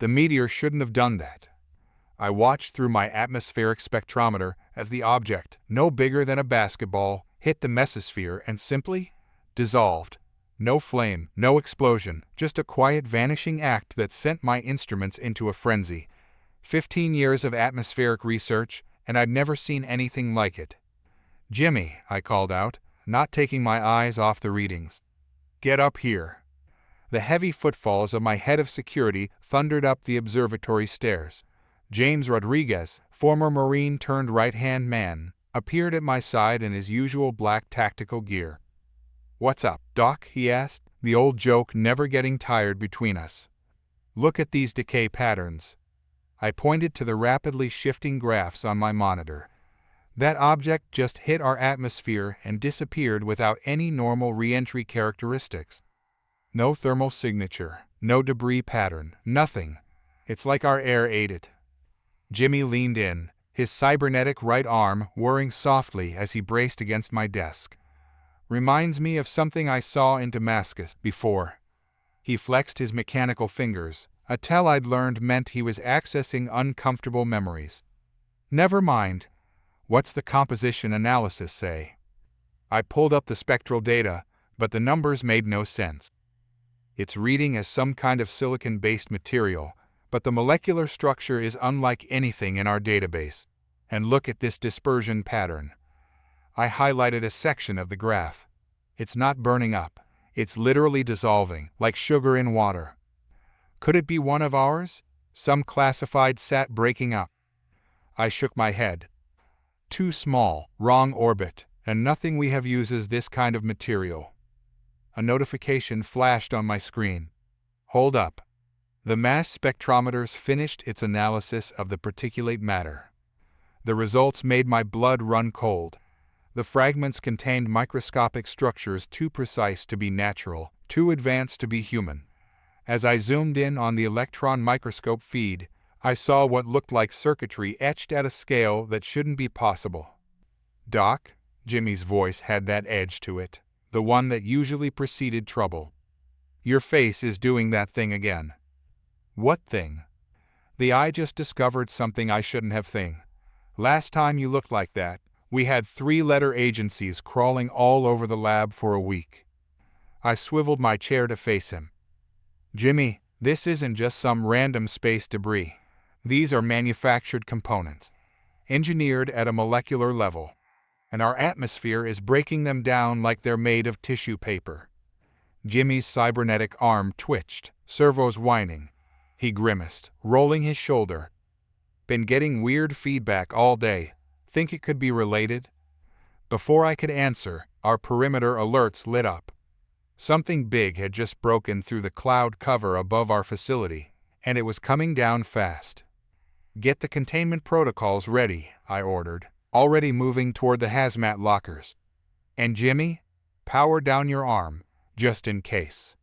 The meteor shouldn't have done that. I watched through my atmospheric spectrometer as the object, no bigger than a basketball, hit the mesosphere and simply dissolved. No flame, no explosion, just a quiet vanishing act that sent my instruments into a frenzy. 15 years of atmospheric research, and I'd never seen anything like it. "Jimmy," I called out, not taking my eyes off the readings. "Get up here." The heavy footfalls of my head of security thundered up the observatory stairs. James Rodriguez, former Marine turned right-hand man, appeared at my side in his usual black tactical gear. "What's up, Doc?" he asked, the old joke never getting tired between us. "Look at these decay patterns." I pointed to the rapidly shifting graphs on my monitor. That object just hit our atmosphere and disappeared without any normal re-entry characteristics. No thermal signature, no debris pattern, nothing. It's like our air ate it. Jimmy leaned in, his cybernetic right arm whirring softly as he braced against my desk. "Reminds me of something I saw in Damascus before." He flexed his mechanical fingers, a tell I'd learned meant he was accessing uncomfortable memories. "Never mind. What's the composition analysis say?" I pulled up the spectral data, but the numbers made no sense. It's reading as some kind of silicon-based material, but the molecular structure is unlike anything in our database. And look at this dispersion pattern. I highlighted a section of the graph. It's not burning up. It's literally dissolving, like sugar in water. Could it be one of ours? Some classified sat breaking up? I shook my head. Too small, wrong orbit, and nothing we have uses this kind of material. A notification flashed on my screen. Hold up. The mass spectrometers finished its analysis of the particulate matter. The results made my blood run cold. The fragments contained microscopic structures too precise to be natural, too advanced to be human. As I zoomed in on the electron microscope feed, I saw what looked like circuitry etched at a scale that shouldn't be possible. "Doc?" Jimmy's voice had that edge to it, the one that usually preceded trouble. "Your face is doing that thing again." "What thing?" "The eye just discovered something I shouldn't have thing. Last time you looked like that, we had 3-letter agencies crawling all over the lab for a week." I swiveled my chair to face him. "Jimmy, this isn't just some random space debris. These are manufactured components, engineered at a molecular level, and our atmosphere is breaking them down like they're made of tissue paper." Jimmy's cybernetic arm twitched, servos whining. He grimaced, rolling his shoulder. "Been getting weird feedback all day. Think it could be related?" Before I could answer, our perimeter alerts lit up. Something big had just broken through the cloud cover above our facility, and it was coming down fast. "Get the containment protocols ready," I ordered, already moving toward the hazmat lockers. "And Jimmy, power down your arm, just in case."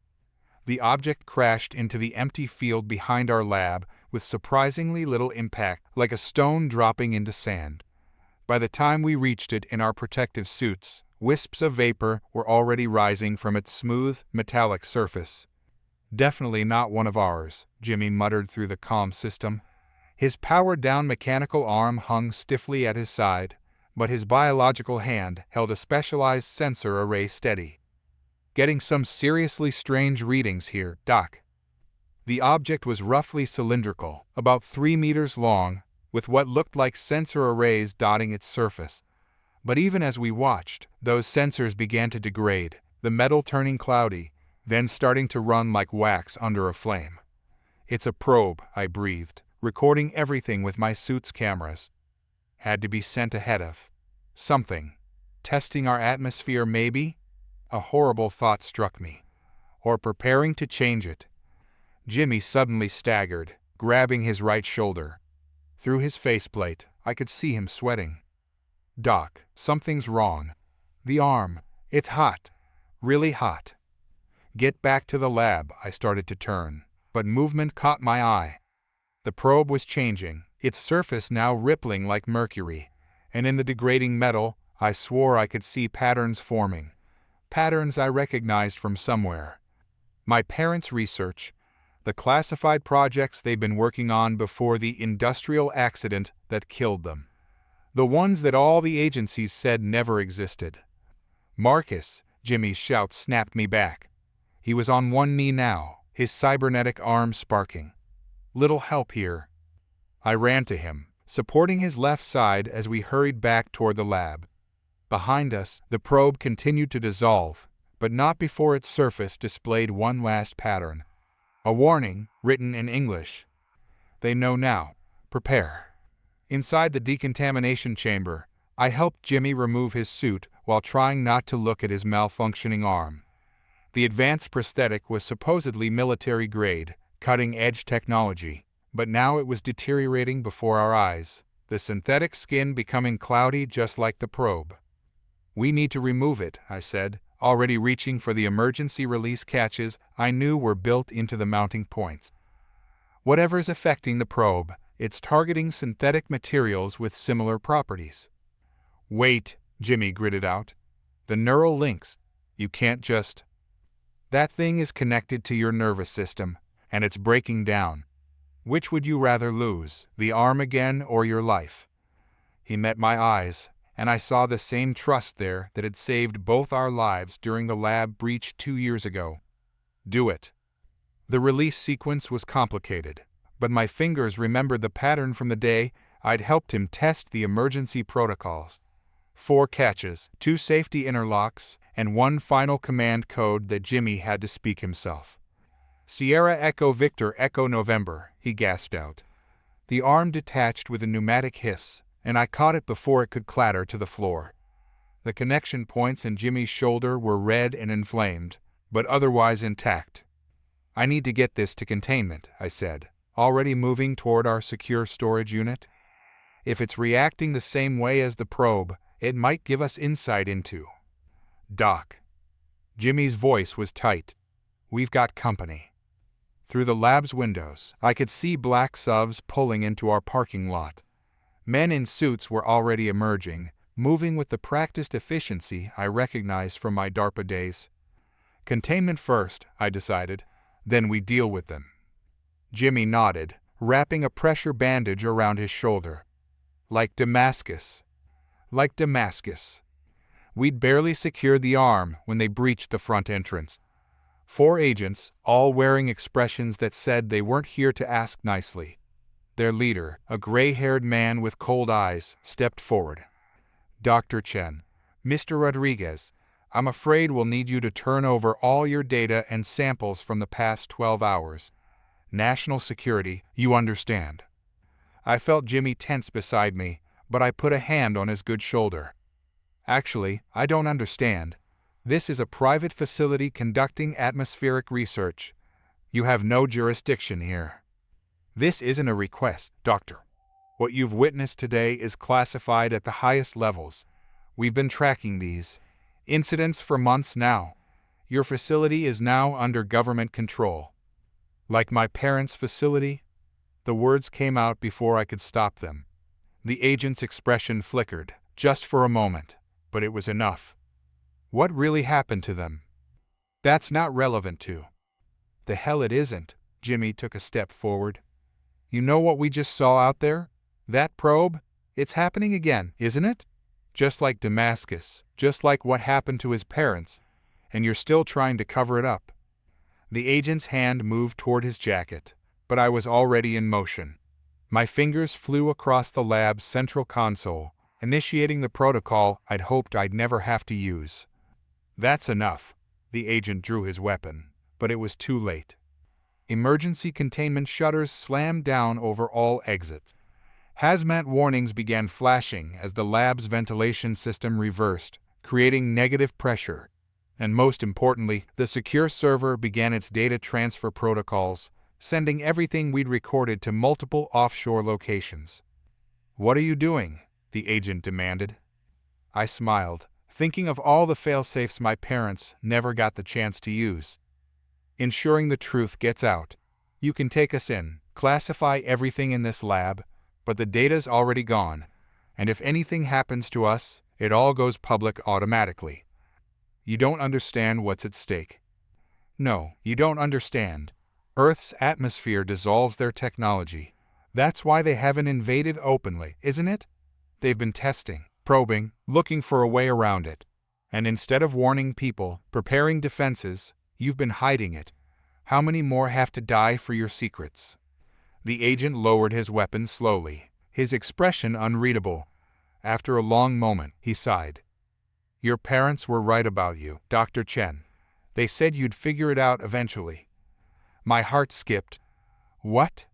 The object crashed into the empty field behind our lab with surprisingly little impact, like a stone dropping into sand. By the time we reached it in our protective suits, wisps of vapor were already rising from its smooth, metallic surface. "Definitely not one of ours," Jimmy muttered through the comm system. His powered-down mechanical arm hung stiffly at his side, but his biological hand held a specialized sensor array steady. "Getting some seriously strange readings here, Doc." The object was roughly cylindrical, about 3 meters long, with what looked like sensor arrays dotting its surface. But even as we watched, those sensors began to degrade, the metal turning cloudy, then starting to run like wax under a flame. "It's a probe," I breathed, recording everything with my suit's cameras. Had to be sent ahead of something. Testing our atmosphere, maybe? A horrible thought struck me. Or preparing to change it. Jimmy suddenly staggered, grabbing his right shoulder. Through his faceplate, I could see him sweating. "Doc, something's wrong. The arm. It's hot. Really hot." "Get back to the lab," I started to turn, but movement caught my eye. The probe was changing, its surface now rippling like mercury, and in the degrading metal, I swore I could see patterns forming. Patterns I recognized from somewhere. My parents' research, The classified projects they'd been working on before the industrial accident that killed them. The ones that all the agencies said never existed. "Marcus," Jimmy's shout snapped me back. He was on one knee now, his cybernetic arm sparking. "Little help here." I ran to him, supporting his left side as we hurried back toward the lab. Behind us, the probe continued to dissolve, but not before its surface displayed one last pattern. A warning, written in English. "They know now. Prepare." Inside the decontamination chamber, I helped Jimmy remove his suit while trying not to look at his malfunctioning arm. The advanced prosthetic was supposedly military-grade, cutting-edge technology, but now it was deteriorating before our eyes, the synthetic skin becoming cloudy just like the probe. "We need to remove it," I said, already reaching for the emergency release catches I knew were built into the mounting points. "Whatever's affecting the probe, it's targeting synthetic materials with similar properties." "Wait," Jimmy gritted out. "The neural links. You can't just—" "That thing is connected to your nervous system, and it's breaking down. Which would you rather lose, the arm again or your life?" He met my eyes, and I saw the same trust there that had saved both our lives during the lab breach 2 years ago. "Do it." The release sequence was complicated, but my fingers remembered the pattern from the day I'd helped him test the emergency protocols. 4 catches, 2 safety interlocks, and 1 final command code that Jimmy had to speak himself. "Sierra Echo Victor Echo November," he gasped out. The arm detached with a pneumatic hiss, and I caught it before it could clatter to the floor. The connection points in Jimmy's shoulder were red and inflamed, but otherwise intact. "I need to get this to containment," I said, already moving toward our secure storage unit. "If it's reacting the same way as the probe, it might give us insight into—" "Doc." Jimmy's voice was tight. "We've got company." Through the lab's windows, I could see black SUVs pulling into our parking lot. Men in suits were already emerging, moving with the practiced efficiency I recognized from my DARPA days. "Containment first," I decided, "then we deal with them." Jimmy nodded, wrapping a pressure bandage around his shoulder. "Like Damascus." Like Damascus. We'd barely secured the arm when they breached the front entrance. 4 agents, all wearing expressions that said they weren't here to ask nicely. Their leader, a gray-haired man with cold eyes, stepped forward. "Dr. Chen, Mr. Rodriguez, I'm afraid we'll need you to turn over all your data and samples from the past 12 hours. National security, you understand." I felt Jimmy tense beside me, but I put a hand on his good shoulder. "Actually, I don't understand. This is a private facility conducting atmospheric research. You have no jurisdiction here." "This isn't a request, Doctor. What you've witnessed today is classified at the highest levels. We've been tracking these incidents for months now. Your facility is now under government control." "Like my parents' facility?" The words came out before I could stop them. The agent's expression flickered, just for a moment, but it was enough. "What really happened to them?" "That's not relevant to—" "The hell it isn't." Jimmy took a step forward. "You know what we just saw out there? That probe? It's happening again, isn't it? Just like Damascus, just like what happened to his parents, and you're still trying to cover it up." The agent's hand moved toward his jacket, but I was already in motion. My fingers flew across the lab's central console, initiating the protocol I'd hoped I'd never have to use. "That's enough." The agent drew his weapon, but it was too late. Emergency containment shutters slammed down over all exits. Hazmat warnings began flashing as the lab's ventilation system reversed, creating negative pressure. And most importantly, the secure server began its data transfer protocols, sending everything we'd recorded to multiple offshore locations. "What are you doing?" the agent demanded. I smiled, thinking of all the failsafes my parents never got the chance to use. "Ensuring the truth gets out. You can take us in, classify everything in this lab, but the data's already gone, and if anything happens to us, it all goes public automatically. You don't understand what's at stake." "No, you don't understand." Earth's atmosphere dissolves their technology. That's why they haven't invaded openly, isn't it? They've been testing, probing, looking for a way around it. And instead of warning people, preparing defenses, you've been hiding it. How many more have to die for your secrets? The agent lowered his weapon slowly, his expression unreadable. After a long moment, he sighed. Your parents were right about you, Dr. Chen. They said you'd figure it out eventually. My heart skipped. What?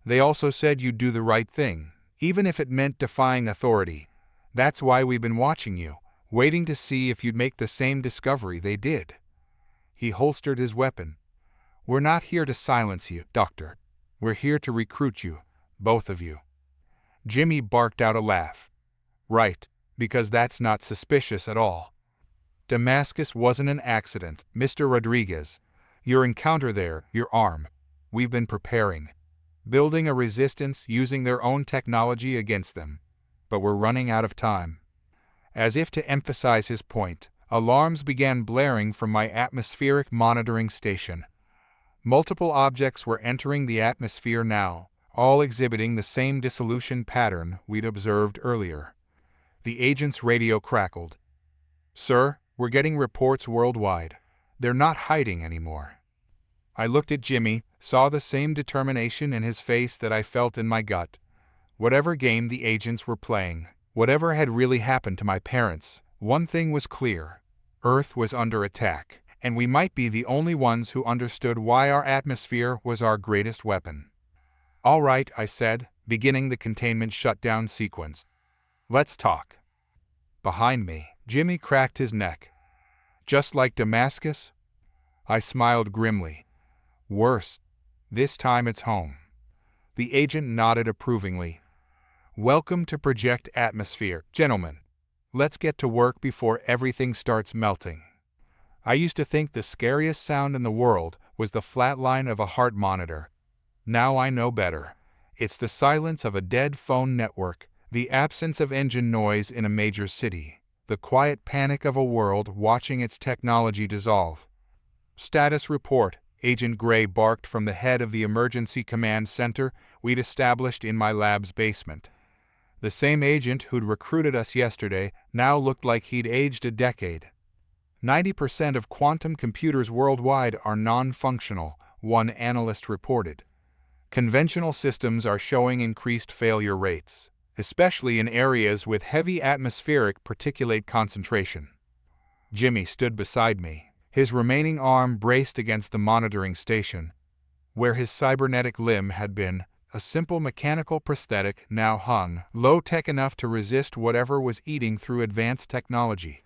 They also said you'd do the right thing, even if it meant defying authority. That's why we've been watching you, waiting to see if you'd make the same discovery they did. He holstered his weapon. We're not here to silence you, Doctor. We're here to recruit you, both of you. Jimmy barked out a laugh. Right, because that's not suspicious at all. Damascus wasn't an accident, Mr. Rodriguez. Your encounter there, your arm. We've been preparing. Building a resistance using their own technology against them. But we're running out of time. As if to emphasize his point, alarms began blaring from my atmospheric monitoring station. Multiple objects were entering the atmosphere now, all exhibiting the same dissolution pattern we'd observed earlier. The agent's radio crackled. Sir, we're getting reports worldwide. They're not hiding anymore. I looked at Jimmy, saw the same determination in his face that I felt in my gut. Whatever game the agents were playing, whatever had really happened to my parents, one thing was clear. Earth was under attack, and we might be the only ones who understood why our atmosphere was our greatest weapon. All right, I said, beginning the containment shutdown sequence. Let's talk. Behind me, Jimmy cracked his neck. Just like Damascus? I smiled grimly. Worse. This time it's home. The agent nodded approvingly. Welcome to Project Atmosphere, gentlemen. Let's get to work before everything starts melting. I used to think the scariest sound in the world was the flat line of a heart monitor. Now I know better. It's the silence of a dead phone network, the absence of engine noise in a major city, the quiet panic of a world watching its technology dissolve. Status report, Agent Gray barked from the head of the emergency command center we'd established in my lab's basement. The same agent who'd recruited us yesterday now looked like he'd aged a decade. 90% of quantum computers worldwide are non-functional, one analyst reported. Conventional systems are showing increased failure rates, especially in areas with heavy atmospheric particulate concentration. Jimmy stood beside me, his remaining arm braced against the monitoring station. Where his cybernetic limb had been, a simple mechanical prosthetic now hung, low-tech enough to resist whatever was eating through advanced technology.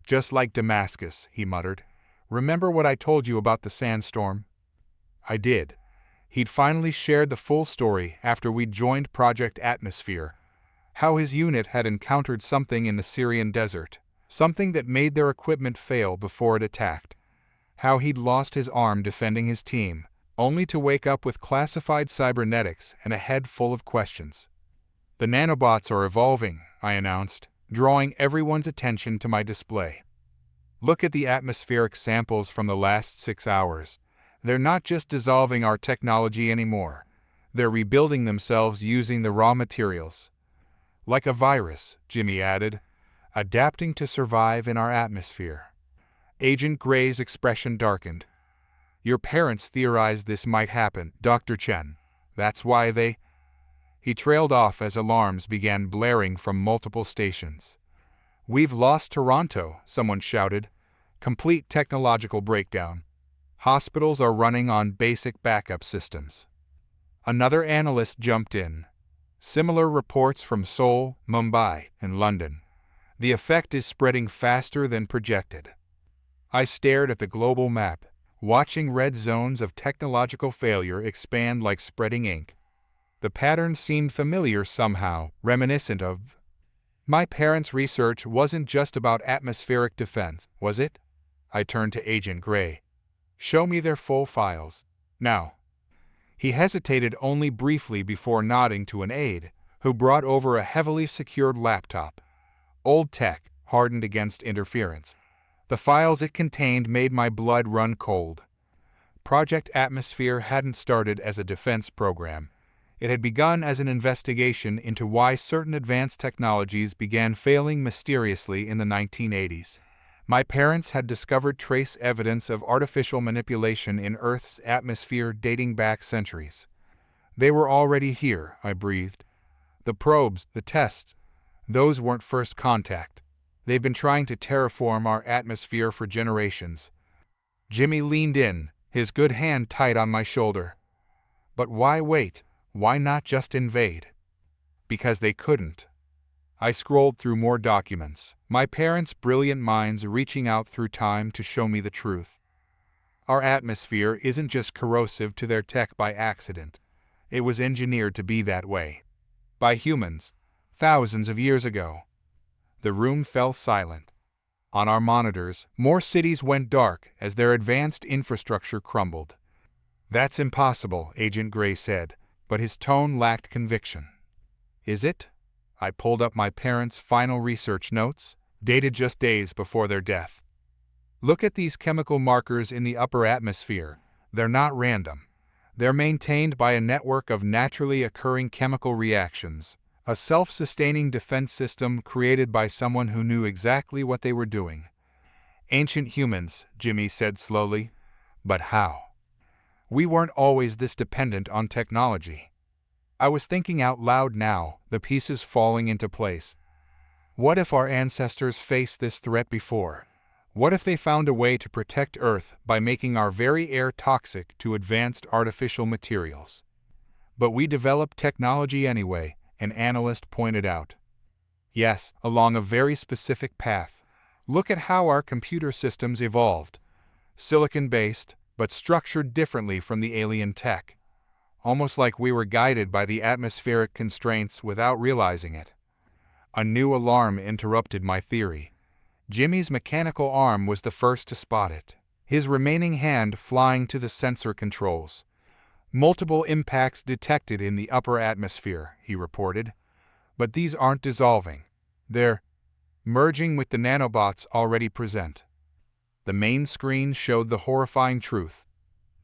Just like Damascus, he muttered. Remember what I told you about the sandstorm? I did. He'd finally shared the full story after we'd joined Project Atmosphere. How his unit had encountered something in the Syrian desert, something that made their equipment fail before it attacked. How he'd lost his arm defending his team, only to wake up with classified cybernetics and a head full of questions. The nanobots are evolving, I announced, drawing everyone's attention to my display. Look at the atmospheric samples from the last 6 hours. They're not just dissolving our technology anymore. They're rebuilding themselves using the raw materials. Like a virus, Jimmy added, adapting to survive in our atmosphere. Agent Gray's expression darkened. Your parents theorized this might happen, Dr. Chen. That's why they... He trailed off as alarms began blaring from multiple stations. We've lost Toronto, someone shouted. Complete technological breakdown. Hospitals are running on basic backup systems. Another analyst jumped in. Similar reports from Seoul, Mumbai, and London. The effect is spreading faster than projected. I stared at the global map, watching red zones of technological failure expand like spreading ink. The pattern seemed familiar somehow, reminiscent of... My parents' research wasn't just about atmospheric defense, was it? I turned to Agent Gray. Show me their full files. Now. He hesitated only briefly before nodding to an aide, who brought over a heavily secured laptop. Old tech, hardened against interference. The files it contained made my blood run cold. Project Atmosphere hadn't started as a defense program. It had begun as an investigation into why certain advanced technologies began failing mysteriously in the 1980s. My parents had discovered trace evidence of artificial manipulation in Earth's atmosphere dating back centuries. They were already here, I breathed. The probes, the tests, those weren't first contact. They've been trying to terraform our atmosphere for generations. Jimmy leaned in, his good hand tight on my shoulder. But why wait? Why not just invade? Because they couldn't. I scrolled through more documents, my parents' brilliant minds reaching out through time to show me the truth. Our atmosphere isn't just corrosive to their tech by accident. It was engineered to be that way. By humans, thousands of years ago. The room fell silent. On our monitors, more cities went dark as their advanced infrastructure crumbled. "That's impossible," Agent Gray said, but his tone lacked conviction. "Is it?" I pulled up my parents' final research notes, dated just days before their death. "Look at these chemical markers in the upper atmosphere. They're not random. They're maintained by a network of naturally occurring chemical reactions, a self-sustaining defense system created by someone who knew exactly what they were doing." "Ancient humans," Jimmy said slowly. "But how? We weren't always this dependent on technology." I was thinking out loud now, the pieces falling into place. What if our ancestors faced this threat before? What if they found a way to protect Earth by making our very air toxic to advanced artificial materials? But we developed technology anyway, an analyst pointed out. Yes, along a very specific path. Look at how our computer systems evolved. Silicon-based, but structured differently from the alien tech. Almost like we were guided by the atmospheric constraints without realizing it. A new alarm interrupted my theory. Jimmy's mechanical arm was the first to spot it, his remaining hand flying to the sensor controls. "Multiple impacts detected in the upper atmosphere," he reported. "But these aren't dissolving. They're merging with the nanobots already present." The main screen showed the horrifying truth.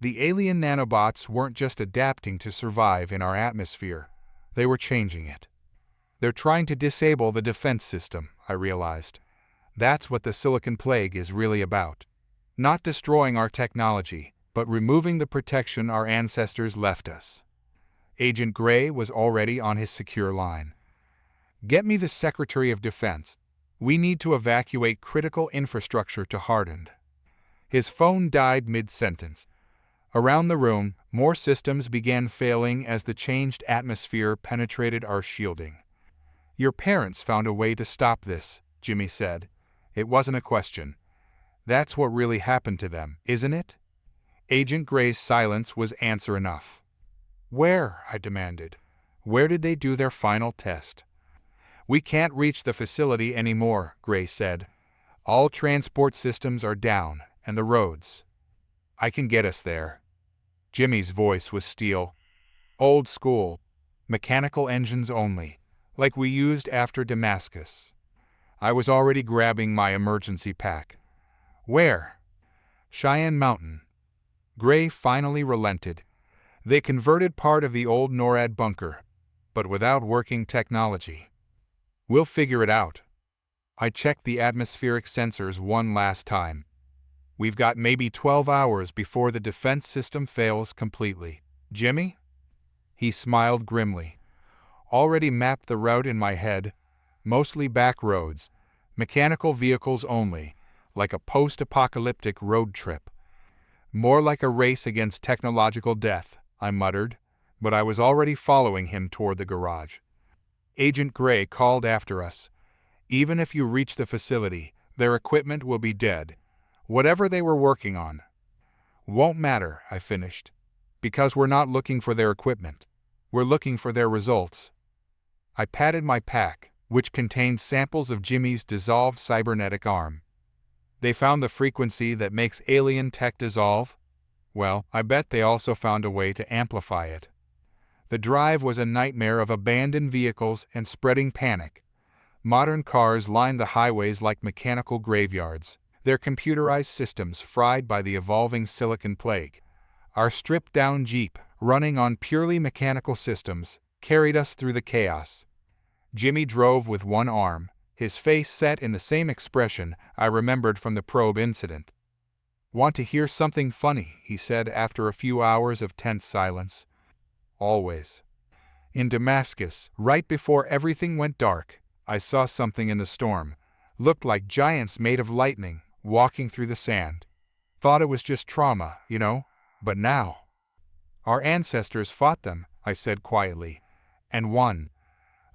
The alien nanobots weren't just adapting to survive in our atmosphere, they were changing it. They're trying to disable the defense system, I realized. That's what the Silicon Plague is really about. Not destroying our technology, but removing the protection our ancestors left us. Agent Gray was already on his secure line. "Get me the Secretary of Defense. We need to evacuate critical infrastructure to Hardened." His phone died mid-sentence. Around the room, more systems began failing as the changed atmosphere penetrated our shielding. "Your parents found a way to stop this," Jimmy said. It wasn't a question. "That's what really happened to them, isn't it?" Agent Gray's silence was answer enough. "Where?" I demanded. "Where did they do their final test?" "We can't reach the facility anymore," Gray said. "All transport systems are down, and the roads. I can get us there." Jimmy's voice was steel. "Old school. Mechanical engines only, like we used after Damascus." I was already grabbing my emergency pack. "Where?" "Cheyenne Mountain." Gray finally relented. "They converted part of the old NORAD bunker, but without working technology. We'll figure it out." I checked the atmospheric sensors one last time. "We've got maybe 12 hours before the defense system fails completely." "Jimmy?" He smiled grimly. "Already mapped the route in my head. Mostly back roads. Mechanical vehicles only, like a post-apocalyptic road trip." "More like a race against technological death," I muttered, but I was already following him toward the garage. Agent Gray called after us. "Even if you reach the facility, their equipment will be dead. Whatever they were working on." "Won't matter," I finished, "because we're not looking for their equipment. We're looking for their results." I patted my pack, which contained samples of Jimmy's dissolved cybernetic arm. "They found the frequency that makes alien tech dissolve? Well, I bet they also found a way to amplify it." The drive was a nightmare of abandoned vehicles and spreading panic. Modern cars lined the highways like mechanical graveyards, their computerized systems fried by the evolving Silicon Plague. Our stripped-down Jeep, running on purely mechanical systems, carried us through the chaos. Jimmy drove with one arm, his face set in the same expression I remembered from the probe incident. "Want to hear something funny?" he said after a few hours of tense silence. "Always." "In Damascus, right before everything went dark, I saw something in the storm. Looked like giants made of lightning, walking through the sand. Thought it was just trauma, you know? But now—" "Our ancestors fought them," I said quietly, "and won.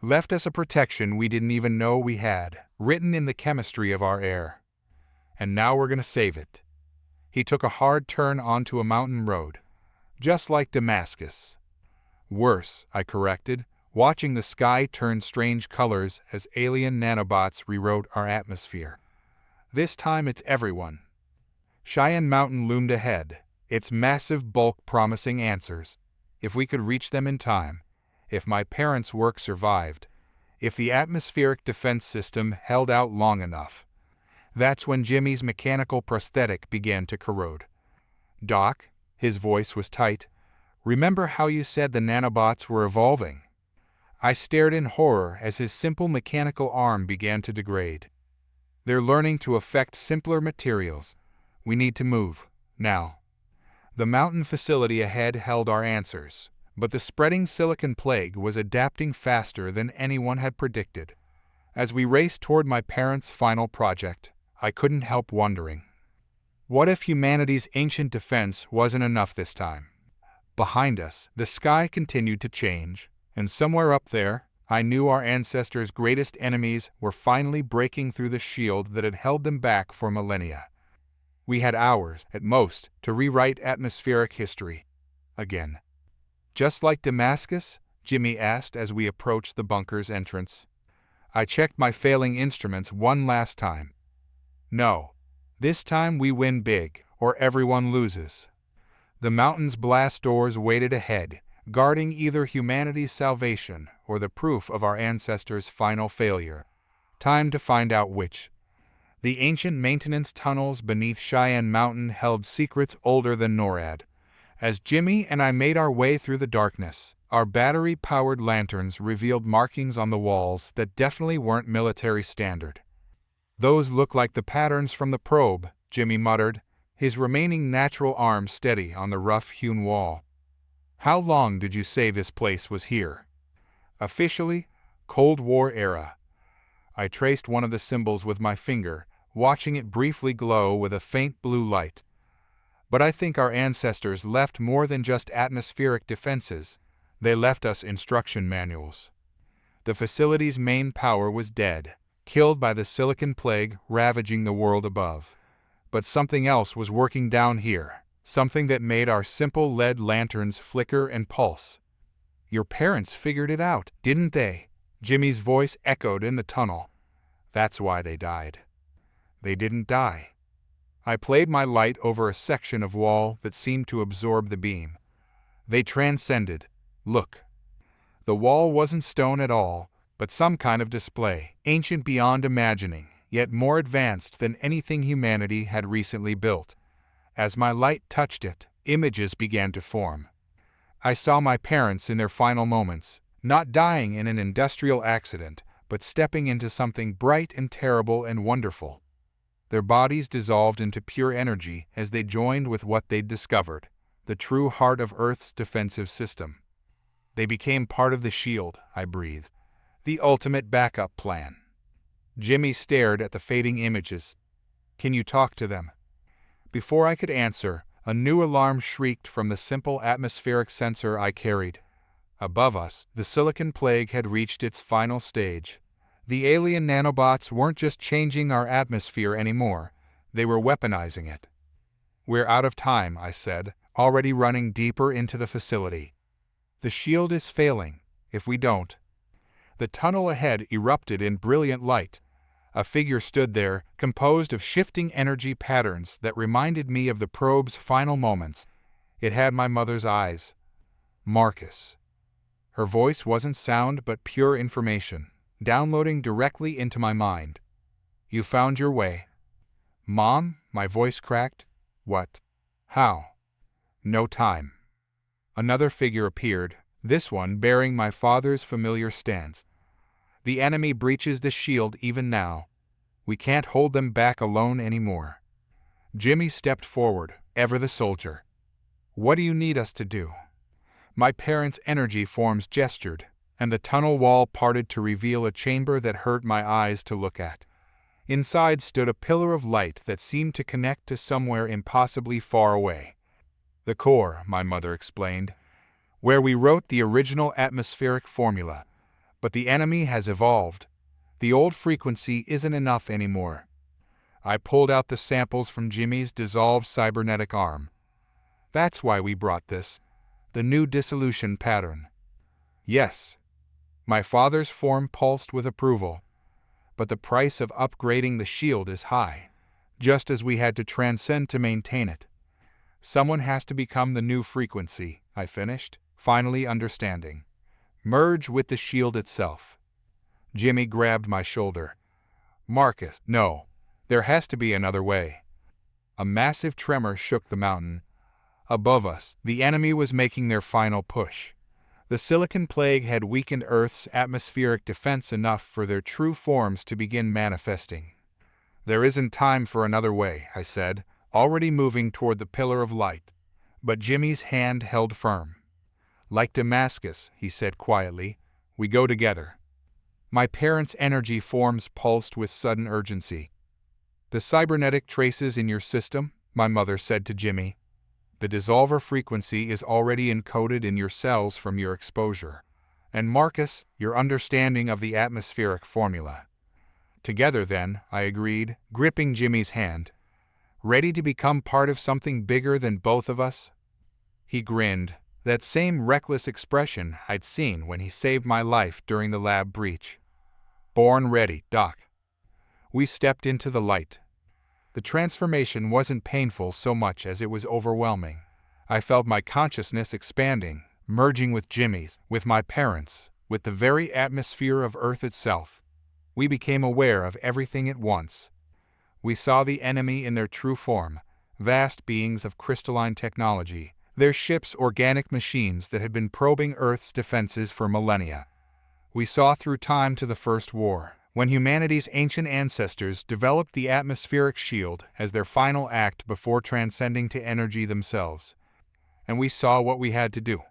Left us a protection we didn't even know we had, written in the chemistry of our air. And now we're gonna save it." He took a hard turn onto a mountain road. "Just like Damascus." "Worse," I corrected, watching the sky turn strange colors as alien nanobots rewrote our atmosphere. "This time it's everyone." Cheyenne Mountain loomed ahead, its massive bulk promising answers. If we could reach them in time, if my parents' work survived, if the atmospheric defense system held out long enough. That's when Jimmy's mechanical prosthetic began to corrode. "Doc," his voice was tight, "remember how you said the nanobots were evolving?" I stared in horror as his simple mechanical arm began to degrade. "They're learning to affect simpler materials. We need to move, now." The mountain facility ahead held our answers, but the spreading silicon plague was adapting faster than anyone had predicted. As we raced toward my parents' final project, I couldn't help wondering, what if humanity's ancient defense wasn't enough this time? Behind us, the sky continued to change, and somewhere up there, I knew our ancestors' greatest enemies were finally breaking through the shield that had held them back for millennia. We had hours, at most, to rewrite atmospheric history. Again. "Just like Damascus?" Jimmy asked as we approached the bunker's entrance. I checked my failing instruments one last time. "No. This time we win big, or everyone loses." The mountain's blast doors waited ahead, guarding either humanity's salvation or the proof of our ancestors' final failure. Time to find out which. The ancient maintenance tunnels beneath Cheyenne Mountain held secrets older than NORAD. As Jimmy and I made our way through the darkness, our battery-powered lanterns revealed markings on the walls that definitely weren't military standard. "Those look like the patterns from the probe," Jimmy muttered, his remaining natural arm steady on the rough-hewn wall. "How long did you say this place was here?" "Officially, Cold War era." I traced one of the symbols with my finger, watching it briefly glow with a faint blue light. "But I think our ancestors left more than just atmospheric defenses. They left us instruction manuals." The facility's main power was dead, killed by the silicon plague ravaging the world above. But something else was working down here, something that made our simple lead lanterns flicker and pulse. "Your parents figured it out, didn't they?" Jimmy's voice echoed in the tunnel. "That's why they died." "They didn't die." I played my light over a section of wall that seemed to absorb the beam. "They transcended. Look." The wall wasn't stone at all, but some kind of display, ancient beyond imagining, yet more advanced than anything humanity had recently built. As my light touched it, images began to form. I saw my parents in their final moments, not dying in an industrial accident, but stepping into something bright and terrible and wonderful. Their bodies dissolved into pure energy as they joined with what they'd discovered, the true heart of Earth's defensive system. "They became part of the shield," I breathed. "The ultimate backup plan." Jimmy stared at the fading images. "Can you talk to them?" Before I could answer, a new alarm shrieked from the simple atmospheric sensor I carried. Above us, the silicon plague had reached its final stage. The alien nanobots weren't just changing our atmosphere anymore, they were weaponizing it. "We're out of time," I said, already running deeper into the facility. "The shield is failing, if we don't." The tunnel ahead erupted in brilliant light. A figure stood there, composed of shifting energy patterns that reminded me of the probe's final moments. It had my mother's eyes. "Marcus." Her voice wasn't sound but pure information, downloading directly into my mind. "You found your way." "Mom?" My voice cracked. "What? How?" No time. Another figure appeared, this one bearing my father's familiar stance. The enemy breaches the shield even now. We can't hold them back alone anymore. Jimmy stepped forward, ever the soldier. What do you need us to do? My parents' energy forms gestured, and the tunnel wall parted to reveal a chamber that hurt my eyes to look at. Inside stood a pillar of light that seemed to connect to somewhere impossibly far away. The core, my mother explained, where we wrote the original atmospheric formula. But the enemy has evolved. The old frequency isn't enough anymore. I pulled out the samples from Jimmy's dissolved cybernetic arm. That's why we brought this. The new dissolution pattern. Yes. My father's form pulsed with approval. But the price of upgrading the shield is high, just as we had to transcend to maintain it. Someone has to become the new frequency, I finished, finally understanding. Merge with the shield itself. Jimmy grabbed my shoulder. Marcus, no. There has to be another way. A massive tremor shook the mountain. Above us, the enemy was making their final push. The silicon plague had weakened Earth's atmospheric defense enough for their true forms to begin manifesting. There isn't time for another way, I said, already moving toward the pillar of light. But Jimmy's hand held firm. Like Damascus, he said quietly, we go together. My parents' energy forms pulsed with sudden urgency. The cybernetic traces in your system, my mother said to Jimmy. The dissolver frequency is already encoded in your cells from your exposure. And Marcus, your understanding of the atmospheric formula. Together then, I agreed, gripping Jimmy's hand. Ready to become part of something bigger than both of us? He grinned, that same reckless expression I'd seen when he saved my life during the lab breach. Born ready, Doc. We stepped into the light. The transformation wasn't painful so much as it was overwhelming. I felt my consciousness expanding, merging with Jimmy's, with my parents, with the very atmosphere of Earth itself. We became aware of everything at once. We saw the enemy in their true form, vast beings of crystalline technology, their ships organic machines that had been probing Earth's defenses for millennia. We saw through time to the First War, when humanity's ancient ancestors developed the atmospheric shield as their final act before transcending to energy themselves. And we saw what we had to do.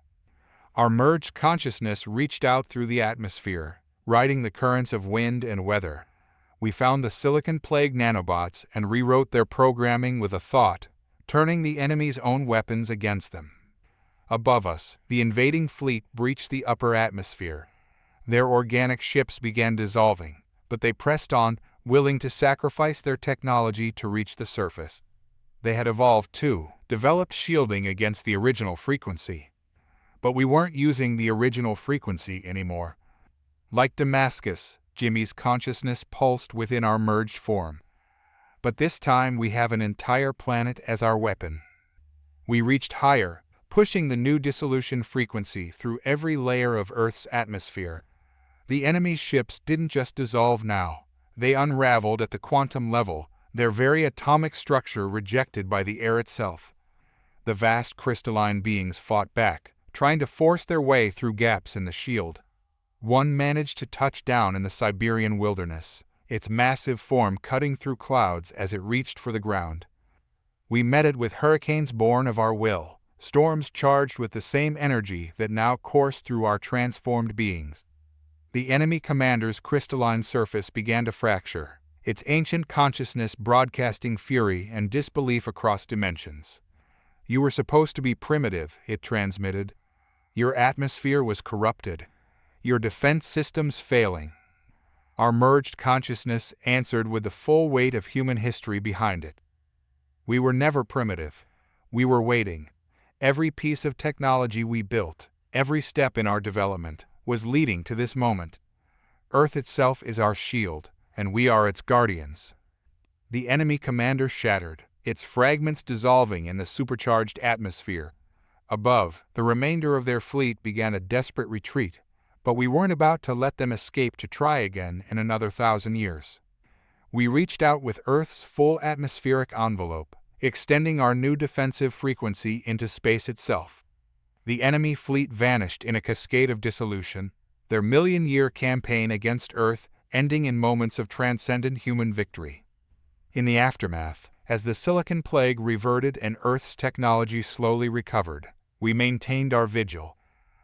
Our merged consciousness reached out through the atmosphere, riding the currents of wind and weather. We found the silicon plague nanobots and rewrote their programming with a thought, turning the enemy's own weapons against them. Above us, the invading fleet breached the upper atmosphere. Their organic ships began dissolving, but they pressed on, willing to sacrifice their technology to reach the surface. They had evolved too, developed shielding against the original frequency. But we weren't using the original frequency anymore. Like Damascus, Jimmy's consciousness pulsed within our merged form. But this time we have an entire planet as our weapon. We reached higher, pushing the new dissolution frequency through every layer of Earth's atmosphere. The enemy's ships didn't just dissolve now. They unraveled at the quantum level, their very atomic structure rejected by the air itself. The vast crystalline beings fought back, trying to force their way through gaps in the shield. One managed to touch down in the Siberian wilderness, its massive form cutting through clouds as it reached for the ground. We met it with hurricanes born of our will, storms charged with the same energy that now coursed through our transformed beings. The enemy commander's crystalline surface began to fracture, its ancient consciousness broadcasting fury and disbelief across dimensions. You were supposed to be primitive, it transmitted. Your atmosphere was corrupted. Your defense systems failing. Our merged consciousness answered with the full weight of human history behind it. We were never primitive. We were waiting. Every piece of technology we built, every step in our development, was leading to this moment. Earth itself is our shield, and we are its guardians. The enemy commander shattered, its fragments dissolving in the supercharged atmosphere. Above, the remainder of their fleet began a desperate retreat, but we weren't about to let them escape to try again in another 1,000 years. We reached out with Earth's full atmospheric envelope, extending our new defensive frequency into space itself. The enemy fleet vanished in a cascade of dissolution, their million-year campaign against Earth ending in moments of transcendent human victory. In the aftermath, as the Silicon Plague reverted and Earth's technology slowly recovered, we maintained our vigil.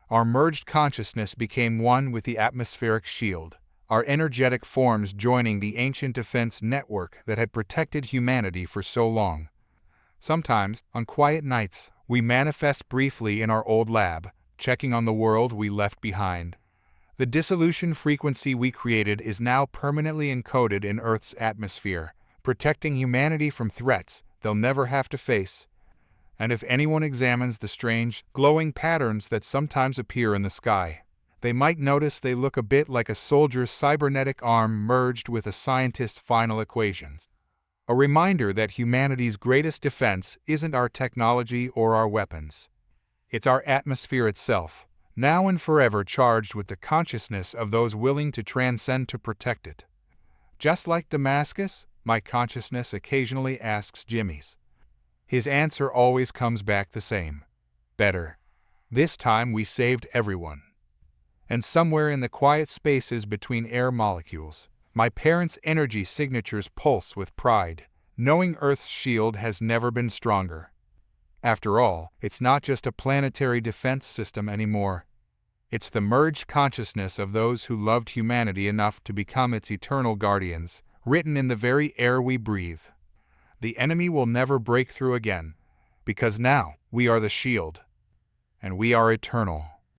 Our merged consciousness became one with the atmospheric shield, our energetic forms joining the ancient defense network that had protected humanity for so long. Sometimes, on quiet nights, we manifest briefly in our old lab, checking on the world we left behind. The dissolution frequency we created is now permanently encoded in Earth's atmosphere, protecting humanity from threats they'll never have to face. And if anyone examines the strange, glowing patterns that sometimes appear in the sky, they might notice they look a bit like a soldier's cybernetic arm merged with a scientist's final equations. A reminder that humanity's greatest defense isn't our technology or our weapons. It's our atmosphere itself, now and forever charged with the consciousness of those willing to transcend to protect it. Just like Damascus, my consciousness occasionally asks Jimmy's. His answer always comes back the same. Better. This time we saved everyone. And somewhere in the quiet spaces between air molecules, my parents' energy signatures pulse with pride, knowing Earth's shield has never been stronger. After all, it's not just a planetary defense system anymore. It's the merged consciousness of those who loved humanity enough to become its eternal guardians, written in the very air we breathe. The enemy will never break through again, because now we are the shield, and we are eternal.